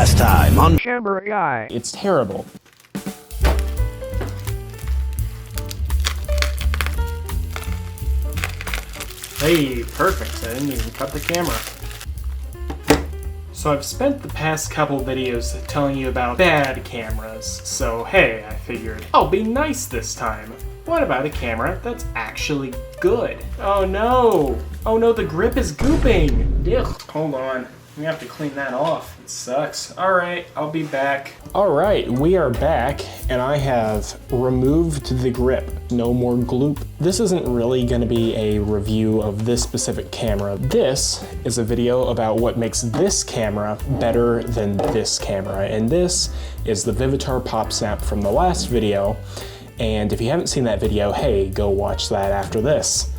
last time on Camera Guy. It's terrible. Hey, perfect. I didn't even cut the camera. So I've spent the past couple videos telling you about bad cameras, so hey, I figured I'll be nice this time. What about a camera that's actually good? Oh no! Oh no, the grip is gooping! Ugh, hold on. We have to clean that off. It sucks. Alright, I'll be back. Alright, we are back, and I have removed the grip. No more gloop. This isn't really gonna be a review of this specific camera. This is a video about what makes this camera better than this camera, and this is the Vivitar Pop Snap from the last video. And if you haven't seen that video, hey, go watch that after this.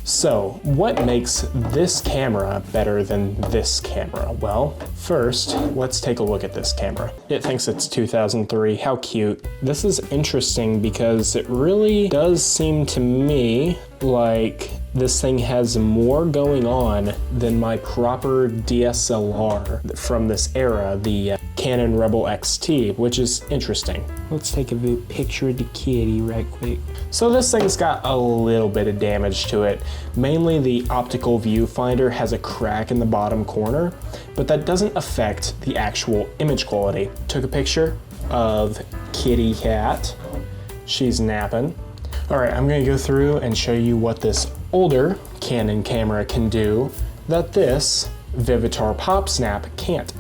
So, what makes this camera better than this camera? Well, first, let's take a look at this camera. It thinks it's 2003, how cute. This is interesting because it really does seem to me like this thing has more going on than my proper DSLR from this era, the Canon Rebel XT, which is interesting. Let's take a picture of the kitty right quick. So this thing's got a little bit of damage to it. Mainly the optical viewfinder has a crack in the bottom corner, but that doesn't affect the actual image quality. Took a picture of kitty cat. She's napping. All right, I'm gonna go through and show you what this older Canon camera can do that this Vivitar Pop Snap can't.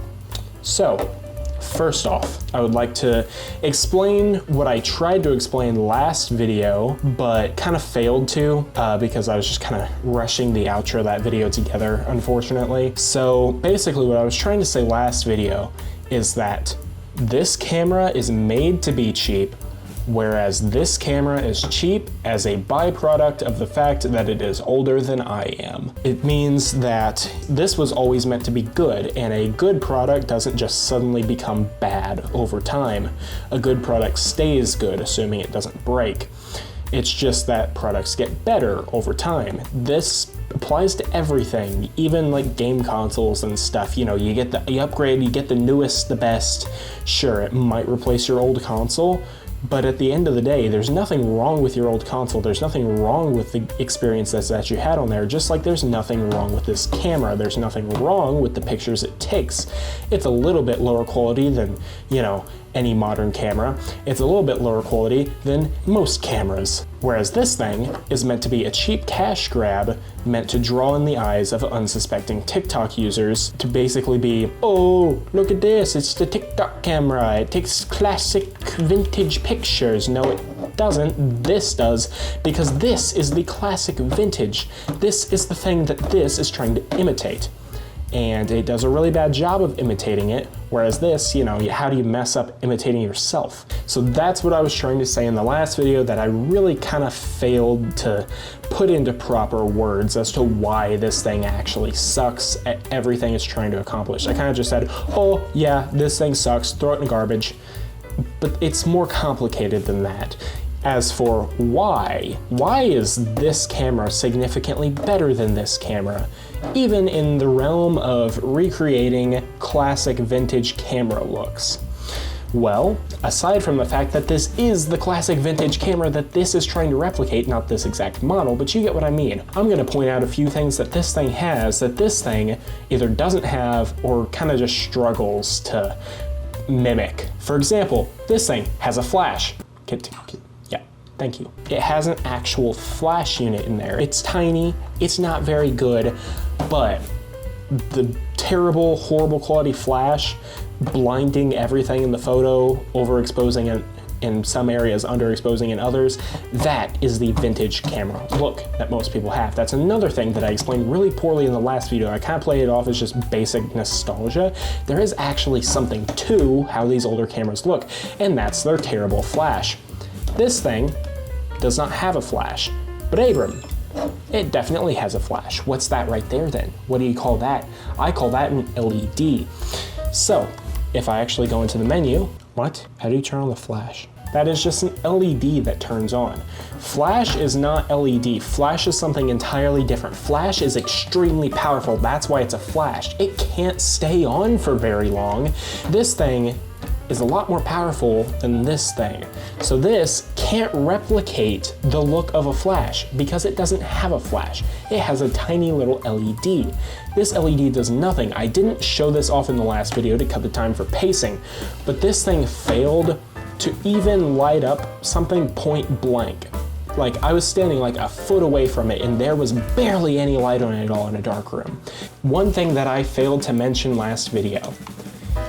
So, first off, I would like to explain what I tried to explain last video, but kind of failed to because I was just kind of rushing the outro of that video together, unfortunately. So basically what I was trying to say last video is that this camera is made to be cheap, whereas this camera is cheap as a byproduct of the fact that it is older than I am. It means that this was always meant to be good, and a good product doesn't just suddenly become bad over time. A good product stays good, assuming it doesn't break. It's just that products get better over time. This applies to everything, even like game consoles and stuff. You know, you upgrade, you get the newest, the best. Sure, it might replace your old console, but at the end of the day, there's nothing wrong with your old console. There's nothing wrong with the experience that you had on there, just like there's nothing wrong with this camera. There's nothing wrong with the pictures it takes. It's a little bit lower quality than, you know, any modern camera. It's a little bit lower quality than most cameras. Whereas this thing is meant to be a cheap cash grab, meant to draw in the eyes of unsuspecting TikTok users to basically be, oh, look at this, it's the TikTok camera. It takes classic vintage pictures. No, it doesn't. This does, because this is the classic vintage. This is the thing that this is trying to imitate. And it does a really bad job of imitating it, whereas this, you know, how do you mess up imitating yourself? So that's what I was trying to say in the last video that I really kind of failed to put into proper words as to why this thing actually sucks at everything it's trying to accomplish. I kind of just said, oh yeah, this thing sucks, throw it in the garbage. But it's more complicated than that. As for why is this camera significantly better than this camera, even in the realm of recreating classic vintage camera looks? Well, aside from the fact that this is the classic vintage camera that this is trying to replicate, not this exact model, but you get what I mean. I'm gonna point out a few things that this thing has that this thing either doesn't have or kind of just struggles to mimic. For example, this thing has a flash. Thank you. It has an actual flash unit in there. It's tiny, it's not very good, but the terrible, horrible quality flash, blinding everything in the photo, overexposing it in some areas, underexposing in others, that is the vintage camera look that most people have. That's another thing that I explained really poorly in the last video. I kind of played it off as just basic nostalgia. There is actually something to how these older cameras look, and that's their terrible flash. This thing does not have a flash, but Abram, it definitely has a flash. What's that right there then? What do you call that? I call that an LED. So, if I actually go into the menu, what? How do you turn on the flash? That is just an LED that turns on. Flash is not LED. Flash is something entirely different. Flash is extremely powerful. That's why it's a flash. It can't stay on for very long. This thing is a lot more powerful than this thing. So this can't replicate the look of a flash because it doesn't have a flash. It has a tiny little LED. This LED does nothing. I didn't show this off in the last video to cut the time for pacing, but this thing failed to even light up something point blank. Like, I was standing like a foot away from it and there was barely any light on it at all in a dark room. One thing that I failed to mention last video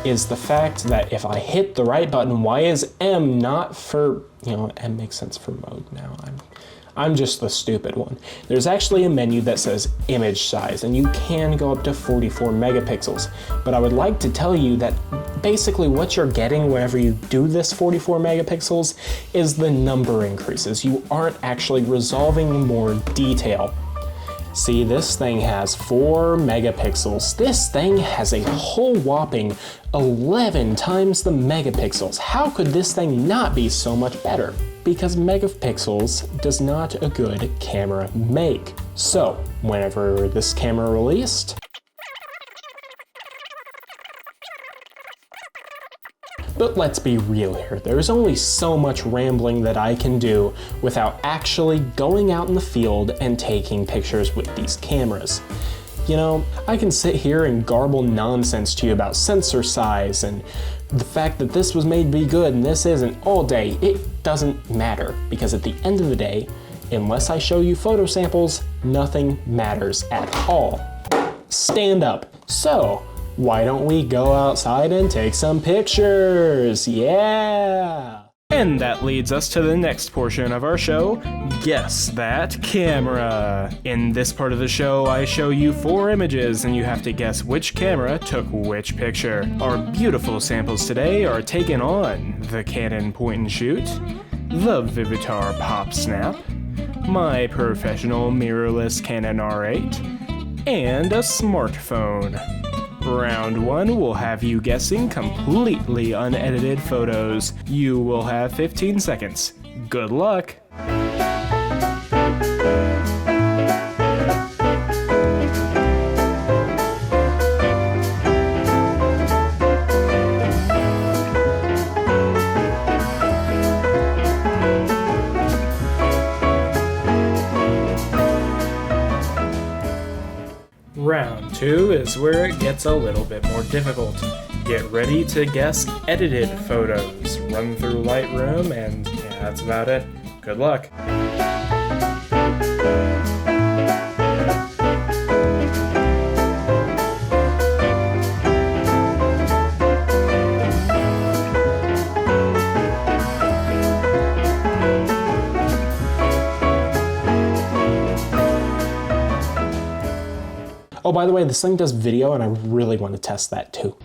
is the fact that if I hit the right button, Y is M, not for, you know, M makes sense for mode now. I'm just the stupid one. There's actually a menu that says image size, and you can go up to 44 megapixels. But I would like to tell you that basically what you're getting whenever you do this 44 megapixels is the number increases. You aren't actually resolving more detail. See, this thing has 4 megapixels. This thing has a whole whopping 11 times the megapixels. How could this thing not be so much better? Because megapixels does not a good camera make. So, whenever this camera released, but let's be real here, there's only so much rambling that I can do without actually going out in the field and taking pictures with these cameras. You know, I can sit here and garble nonsense to you about sensor size and the fact that this was made to be good and this isn't all day. It doesn't matter, because at the end of the day, unless I show you photo samples, nothing matters at all. Stand up. So, why don't we go outside and take some pictures? Yeah! And that leads us to the next portion of our show, Guess That Camera. In this part of the show, I show you 4 images and you have to guess which camera took which picture. Our beautiful samples today are taken on the Canon Point and Shoot, the Vivitar Pop Snap, my professional mirrorless Canon R8, and a smartphone. Round 1 will have you guessing completely unedited photos. You will have 15 seconds. Good luck! Round 2 is where it gets a little bit more difficult. Get ready to guess edited photos. Run through Lightroom and yeah, that's about it. Good luck. Oh, by the way, this thing does video and I really want to test that too.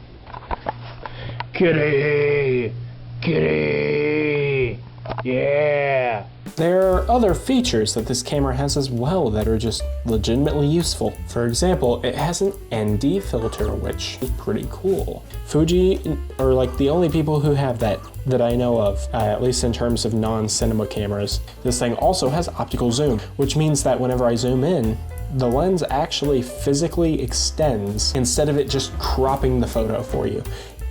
Kitty! Kitty! Yeah! There are other features that this camera has as well that are just legitimately useful. For example, it has an ND filter, which is pretty cool. Fuji are like the only people who have that I know of, at least in terms of non-cinema cameras. This thing also has optical zoom, which means that whenever I zoom in, the lens actually physically extends instead of it just cropping the photo for you.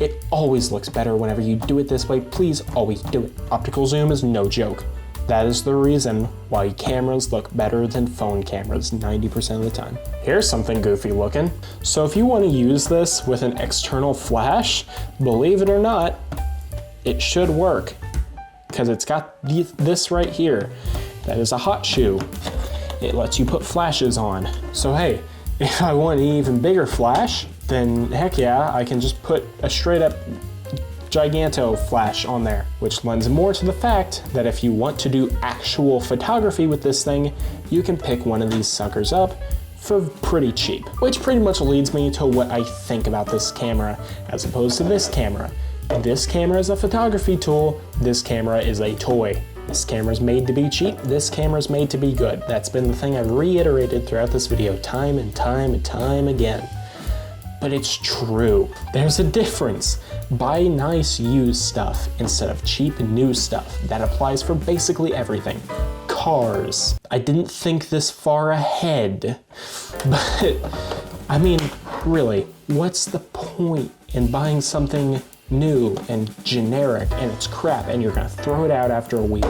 It always looks better whenever you do it this way. Please always do it. Optical zoom is no joke. That is the reason why cameras look better than phone cameras 90% of the time. Here's something goofy looking. So if you want to use this with an external flash, believe it or not, it should work. Because it's got this right here. That is a hot shoe. It lets you put flashes on. So hey, if I want an even bigger flash, then heck yeah, I can just put a straight up Giganto flash on there, which lends more to the fact that if you want to do actual photography with this thing, you can pick one of these suckers up for pretty cheap. Which pretty much leads me to what I think about this camera as opposed to this camera. This camera is a photography tool, this camera is a toy. This camera's made to be cheap, this camera's made to be good. That's been the thing I've reiterated throughout this video time and time and time again. but it's true. There's a difference. Buy nice used stuff instead of cheap new stuff. That applies for basically everything. Cars. I didn't think this far ahead, but I mean, really, what's the point in buying something new and generic and it's crap and you're gonna throw it out after a week,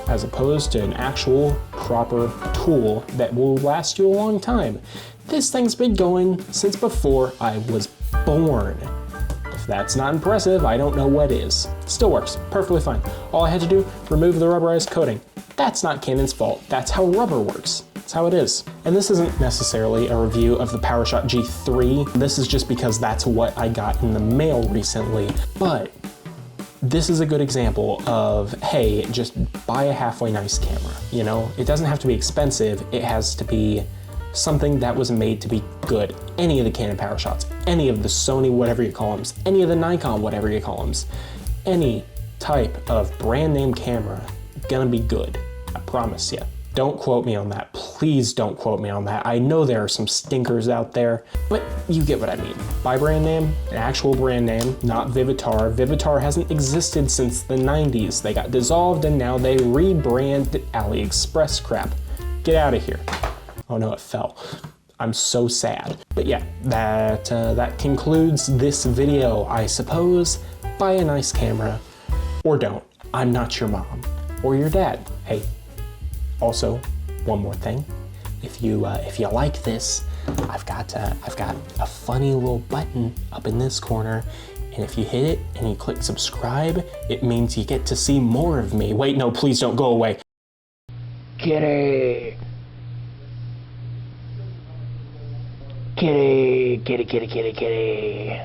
as opposed to an actual proper tool that will last you a long time? This thing's been going since before I was born. If that's not impressive, I don't know what is. Still works perfectly fine. All I had to do, remove the rubberized coating. That's not Canon's fault. That's how rubber works. That's how it is. And this isn't necessarily a review of the PowerShot G3. This is just because that's what I got in the mail recently. But this is a good example of, hey, just buy a halfway nice camera. You know, it doesn't have to be expensive. It has to be something that was made to be good. Any of the Canon PowerShots, any of the Sony whatever you call them, any of the Nikon whatever you call them, any type of brand name camera, gonna be good. I promise you. Don't quote me on that. Please don't quote me on that. I know there are some stinkers out there, but you get what I mean. Buy brand name, an actual brand name, not Vivitar. Vivitar hasn't existed since the 90s. They got dissolved and now they rebrand AliExpress crap. Get out of here. Oh no, it fell. I'm so sad. But yeah, that concludes this video, I suppose. Buy a nice camera, or don't. I'm not your mom or your dad. Hey, also, one more thing. If you like this, I've got a funny little button up in this corner, and if you hit it and you click subscribe, it means you get to see more of me. Wait, no, please don't go away. Kitty. Kitty, kitty, kitty, kitty, kitty.